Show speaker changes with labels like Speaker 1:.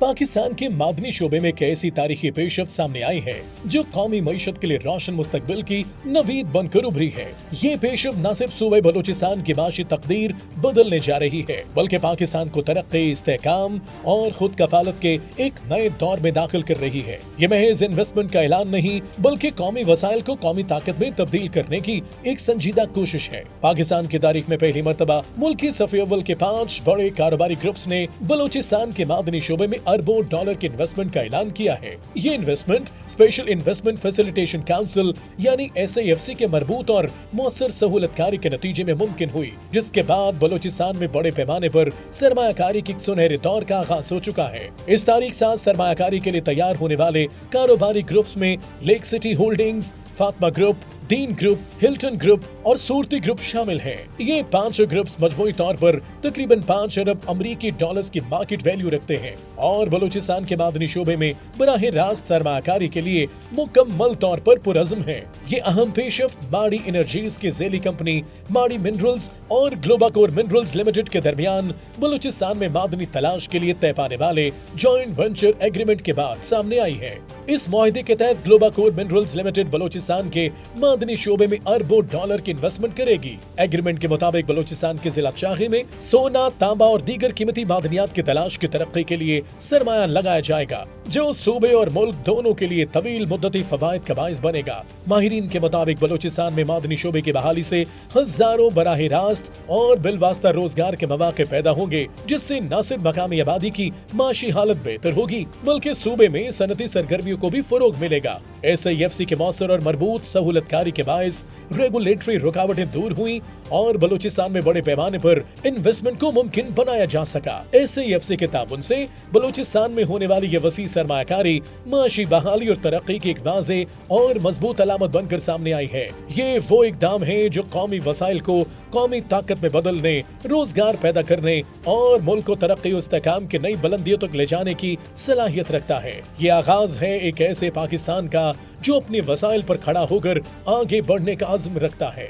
Speaker 1: पाकिस्तान के मादनी शोबे में एक ऐसी तारीखी पेशरफ्त सामने आई है जो कौमी मईशत के लिए रोशन मुस्तकबिल की नवीद बनकर उभरी है। ये पेशरफ्त न सिर्फ सूबे बलूचिस्तान की माशी तकदीर बदलने जा रही है बल्कि पाकिस्तान को तरक्की, इस्तेहकाम और खुद कफालत के एक नए दौर में दाखिल कर रही है। ये महज इन्वेस्टमेंट का ऐलान नहीं बल्कि कौमी वसाइल को कौमी ताकत में तब्दील करने की एक संजीदा कोशिश है। पाकिस्तान की तारीख में पहली मर्तबा मुल्की सफ़े अव्वल के 5 बड़े कारोबारी ग्रुप्स ने बलूचिस्तान के मादनी शोबे में अरबों डॉलर के इन्वेस्टमेंट का ऐलान किया है। ये investment special investment facilitation council यानी SIFC के मरबूत और मौसर सहूलतकारी के नतीजे में मुमकिन हुई, जिसके बाद बलूचिस्तान में बड़े पैमाने पर सरमायाकारी की सुनहरे दौर का आगाज हो चुका है। इस तारीख साथ सरमायाकारी के लिए तैयार होने वाले कारोबारी ग्रुप्स में lake city holdings, Fatima group, दीन ग्रुप, हिल्टन ग्रुप और सूरती ग्रुप शामिल हैं। ये 5 ग्रुप्स मजमूई तौर पर तकरीबन 5 अरब अमरीकी डॉलर्स की मार्केट वैल्यू रखते हैं और बलूचिस्तान के मादनी शोबे में बराह रास्त सरमायाकारी के लिए मुकम्मल तौर पर पुरअज़्म है। ये अहम पेशरफ्त माड़ी एनर्जीज की ज़ेली कंपनी माड़ी मिनरल्स और ग्लोबाकोर मिनरल्स लिमिटेड के दरमियान बलूचिस्तान में मादनी तलाश के लिए तय पाने वाले जॉइंट वेंचर एग्रीमेंट के बाद सामने आई है। इस मुआहदे के तहत ग्लोबाकोर मिनरल्स लिमिटेड बलूचिस्तान के मादनी शोबे में अरबों डॉलर की इन्वेस्टमेंट करेगी। एग्रीमेंट के मुताबिक बलूचिस्तान के जिला चाहे में सोना, तांबा और दीगर कीमती मादनियात की तलाश की तरक्की के लिए सरमाया लगाया जाएगा, जो सूबे और मुल्क दोनों के लिए तवील मुद्दती फवायद का बाइस बनेगा। माहिरीन के मुताबिक बलूचिस्तान में मादनी शोबे की बहाली से हजारों बराह रास्त और बिलवास्ता रोजगार के मौके पैदा होंगे, जिससे न सिर्फ मकामी आबादी की माशी हालत बेहतर होगी बल्कि सूबे में सनती सरगर्मियों को भी फरोग मिलेगा। SIFC के मौसर और मरबूत सहूलतकारी के बायस रेगुलेटरी रुकावटें दूर हुई और बलूचिस्तान में बड़े पैमाने पर इन्वेस्टमेंट को मुमकिन बनाया जा सका। SIFC के ताबुन से बलूचिस्तान में होने वाली ये वसी सरमायाकारी माशी बहाली और तरक्की की एक वाज़े और मजबूत अलामत बनकर सामने आई है। ये वो इकदाम है जो कौमी वसाइल को कौमी ताकत में बदलने, रोजगार पैदा करने और मुल्क को तरक्की और इस्तेहकाम के नई बुलंदियों तक ले जाने की सलाहियत रखता है। ये आगाज है एक ऐसे पाकिस्तान का जो अपने वसाइल पर खड़ा होकर आगे बढ़ने का अज़्म रखता है।